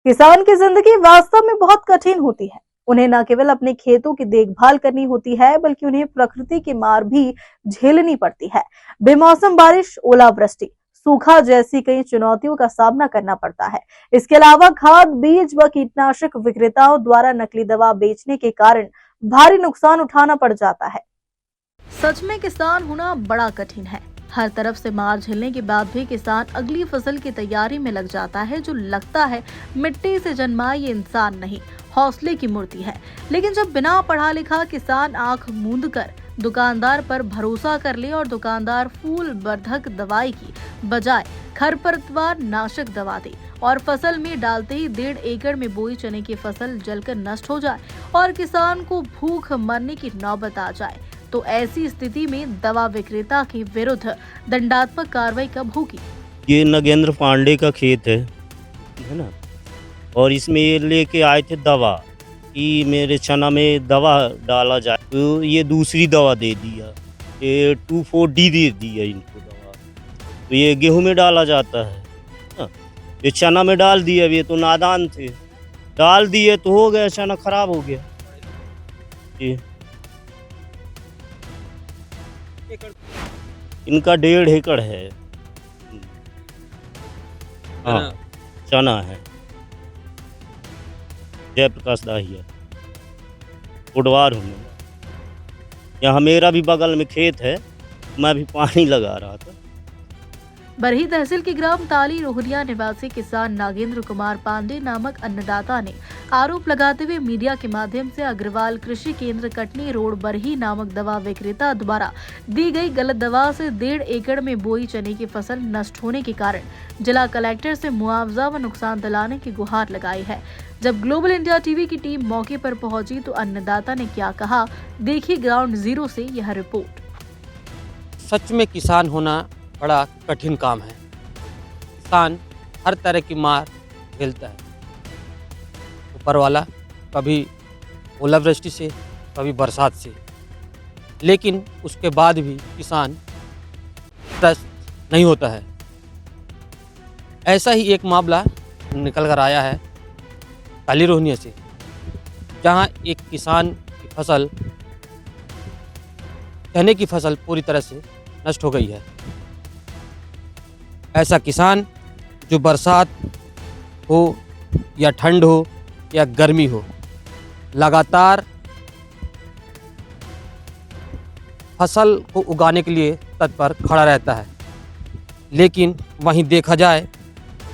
किसान की जिंदगी वास्तव में बहुत कठिन होती है। उन्हें न केवल अपने खेतों की देखभाल करनी होती है, बल्कि उन्हें प्रकृति की मार भी झेलनी पड़ती है। बेमौसम बारिश, ओलावृष्टि, सूखा जैसी कई चुनौतियों का सामना करना पड़ता है। इसके अलावा खाद, बीज व कीटनाशक विक्रेताओं द्वारा नकली दवा बेचने के कारण भारी नुकसान उठाना पड़ जाता है। सच में किसान होना बड़ा कठिन है। हर तरफ से मार झेलने के बाद भी किसान अगली फसल की तैयारी में लग जाता है, जो लगता है मिट्टी से जन्मा ये इंसान नहीं, हौसले की मूर्ति है। लेकिन जब बिना पढ़ा लिखा किसान आंख मूंद कर दुकानदार पर भरोसा कर ले और दुकानदार फूल वर्धक दवाई की बजाय खरपतवार नाशक दवा दे और फसल में डालते ही 1.5 एकड़ में बोई चने की फसल जलकर नष्ट हो जाए और किसान को भूख मरने की नौबत आ जाए, तो ऐसी स्थिति में दवा विक्रेता के विरुद्ध दंडात्मक कार्रवाई कब होगी? ये नगेंद्र पांडे का खेत है ना, और इसमें ये लेके आए थे दवा कि मेरे चना में दवा डाला जाए, तो ये दूसरी दवा दे दिया, ये 2,4-D दे दिया इनको दवा, तो ये गेहूं में डाला जाता है ना, ये चना में डाल दिया। ये तो नादान थे, डाल दिए तो हो गया, चना खराब हो गया। ये इनका 1.5 एकड़ है। हाँ, चना है। जयप्रकाश दाहिया, उडवार हूँ मैं। यहाँ मेरा भी बगल में खेत है, मैं भी पानी लगा रहा था। बरही तहसील के ग्राम ताली रोहरिया निवासी किसान नागेंद्र कुमार पांडे नामक अन्नदाता ने आरोप लगाते हुए मीडिया के माध्यम से अग्रवाल कृषि केंद्र कटनी रोड बरही नामक दवा विक्रेता द्वारा दी गई गलत दवा से 1.5 एकड़ में बोई चने की फसल नष्ट होने के कारण जिला कलेक्टर से मुआवजा व नुकसान दिलाने की गुहार लगाई है। जब ग्लोबल इंडिया टीवी की टीम मौके पर पहुंची तो अन्नदाता ने क्या कहा, देखिए ग्राउंड जीरो से यह रिपोर्ट। सच में किसान होना बड़ा कठिन काम है। किसान हर तरह की मार झेलता है। ऊपर वाला कभी ओलावृष्टि से, कभी बरसात से, लेकिन उसके बाद भी किसान त्रस्त नहीं होता है। ऐसा ही एक मामला निकल कर आया है ताली रोहनिया से, जहां एक किसान की फसल, चने की फसल पूरी तरह से नष्ट हो गई है। ऐसा किसान जो बरसात हो या ठंड हो या गर्मी हो, लगातार फसल को उगाने के लिए तत्पर खड़ा रहता है, लेकिन वहीं देखा जाए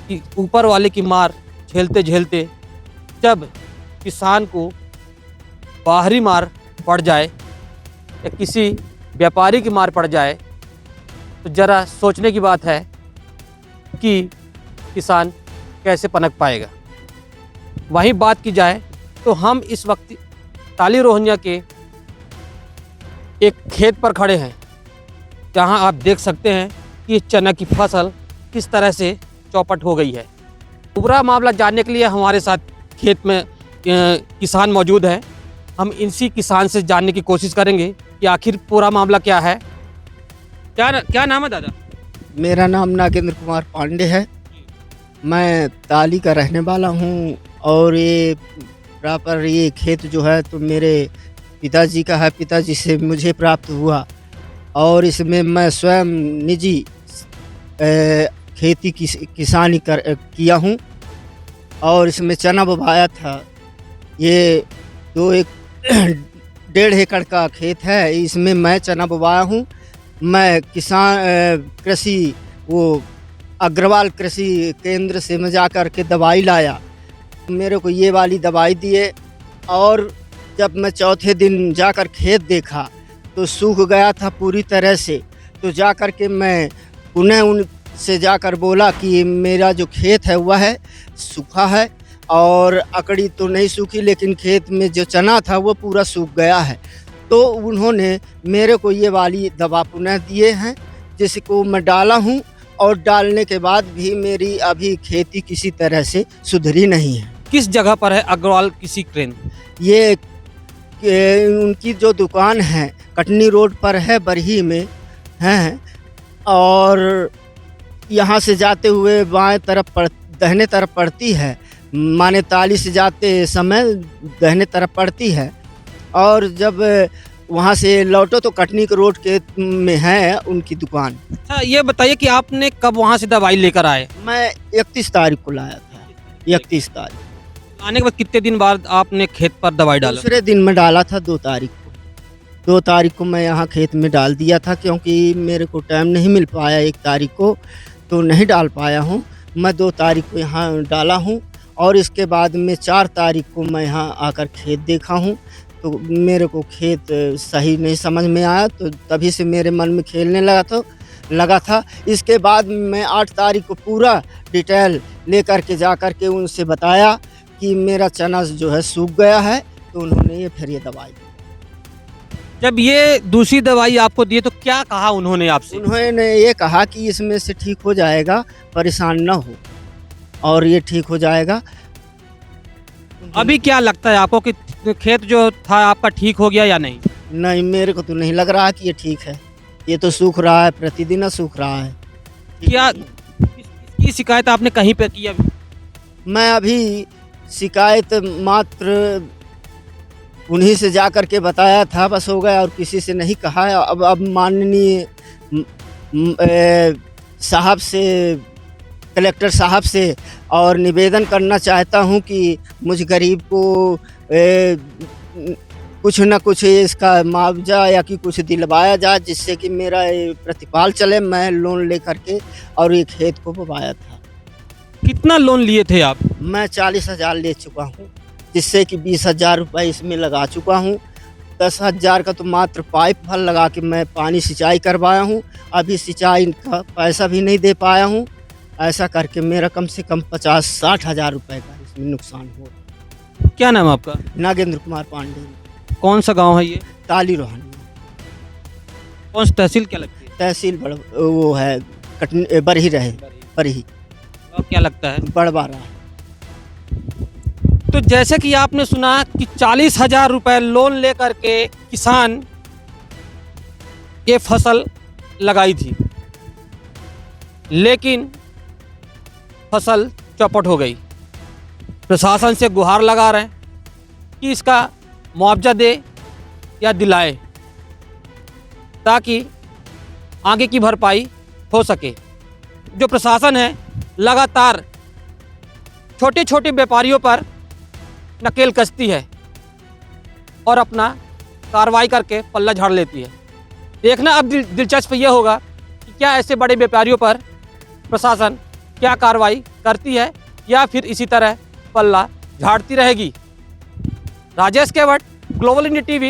कि ऊपर वाले की मार झेलते झेलते जब किसान को बाहरी मार पड़ जाए या किसी व्यापारी की मार पड़ जाए, तो ज़रा सोचने की बात है कि किसान कैसे पनप पाएगा। वहीं बात की जाए तो हम इस वक्त ताली रोहनिया के एक खेत पर खड़े हैं, जहां आप देख सकते हैं कि चना की फसल किस तरह से चौपट हो गई है। पूरा मामला जानने के लिए हमारे साथ खेत में किसान मौजूद है। हम इसी किसान से जानने की कोशिश करेंगे कि आखिर पूरा मामला क्या है। क्या नाम है दादा? मेरा नाम नागेंद्र कुमार पांडे है। मैं ताली का रहने वाला हूँ और ये प्रॉपर ये खेत जो है तो मेरे पिताजी का है, पिताजी से मुझे प्राप्त हुआ और इसमें मैं स्वयं निजी खेती किसानी किया हूँ और इसमें चना बोया था। ये 1.5 एकड़ का खेत है, इसमें मैं चना बोया हूँ। मैं किसान कृषि वो अग्रवाल कृषि केंद्र से मैं जा कर के दवाई लाया, मेरे को ये वाली दवाई दिए और जब मैं चौथे दिन जाकर खेत देखा तो सूख गया था पूरी तरह से। तो जा कर के मैं उन्हें उनसे जाकर बोला कि मेरा जो खेत है वह है सूखा है और अकड़ी तो नहीं सूखी, लेकिन खेत में जो चना था वो पूरा सूख गया है। तो उन्होंने मेरे को ये वाली दवा पुनः दिए हैं, जिसको मैं डाला हूँ और डालने के बाद भी मेरी अभी खेती किसी तरह से सुधरी नहीं है। किस जगह पर है अग्रवाल कृषि केंद्र? ये उनकी जो दुकान है कटनी रोड पर है, बरही में है, और यहाँ से जाते हुए बाएं तरफ दाहिने तरफ पड़ती है माने ताली से जाते समय दाहिने तरफ पड़ती है, और जब वहाँ से लौटो तो कटनी के रोड के में है उनकी दुकान। अच्छा ये बताइए कि आपने कब वहाँ से दवाई लेकर आए? मैं 31 तारीख को लाया था, 31 तारीख। आने के बाद कितने दिन बाद आपने खेत पर दवाई डाला? दूसरे दिन में डाला था, 2 तारीख को। 2 तारीख को मैं यहाँ खेत में डाल दिया था, क्योंकि मेरे को टाइम नहीं मिल पाया 1 तारीख को, तो नहीं डाल पाया हूँ। मैं 2 तारीख को यहाँ डाला हूँ, और इसके बाद में 4 तारीख को मैं यहाँ आकर खेत देखा हूँ, तो मेरे को खेत सही नहीं समझ में आया, तो तभी से मेरे मन में खेलने लगा था। इसके बाद मैं 8 तारीख को पूरा डिटेल लेकर के जा कर के उनसे बताया कि मेरा चना जो है सूख गया है, तो उन्होंने फिर ये दवाई दी। जब ये दूसरी दवाई आपको दी तो क्या कहा उन्होंने आपसे? उन्होंने ये कहा कि इसमें से ठीक हो जाएगा, परेशान न हो, और ये ठीक हो जाएगा। अभी क्या लगता है आपको कि खेत जो था आपका ठीक हो गया या नहीं? नहीं, मेरे को तो नहीं लग रहा कि ये ठीक है। ये तो सूख रहा है, प्रतिदिन सूख रहा है। क्या इसकी शिकायत आपने कहीं पे की अभी? मैं अभी शिकायत मात्र उन्हीं से जा कर के बताया था, बस हो गया, और किसी से नहीं कहा है। अब माननीय साहब से, कलेक्टर साहब से और निवेदन करना चाहता हूं कि मुझ गरीब को कुछ न कुछ इसका मुआवजा या कि कुछ दिलवाया जाए, जिससे कि मेरा ये प्रतिपाल चले। मैं लोन लेकर के और ये खेत को बोवाया था। कितना लोन लिए थे आप? मैं 40,000 ले चुका हूँ, जिससे कि 20,000 रुपये इसमें लगा चुका हूँ। 10,000 का तो मात्र पाइप भर लगा के मैं पानी सिंचाई करवाया हूँ। अभी सिंचाई का पैसा भी नहीं दे पाया हूँ। ऐसा करके मेरा कम से कम 50-60 हज़ार रुपये का इसमें नुकसान हुआ। क्या नाम है आपका? नागेंद्र कुमार पांडे। कौन सा गांव है ये? ताली रोहानी। कौन सी तहसील क्या लगती है? तहसील वो है कटनी, बरही रहे, बरही। और क्या लगता है? बड़बारा। तो जैसे कि आपने सुना कि 40,000 रुपये लोन लेकर के किसान ये फसल लगाई थी, लेकिन फसल चौपट हो गई। प्रशासन से गुहार लगा रहे हैं कि इसका मुआवजा दे या दिलाए, ताकि आगे की भरपाई हो सके। जो प्रशासन है लगातार छोटे छोटे व्यापारियों पर नकेल कसती है और अपना कार्रवाई करके पल्ला झाड़ लेती है। देखना अब दिलचस्प ये होगा कि क्या ऐसे बड़े व्यापारियों पर प्रशासन क्या कार्रवाई करती है या फिर इसी तरह पल्ला झाड़ती रहेगी। राजेश केवट, ग्लोबल इंडिया टीवी,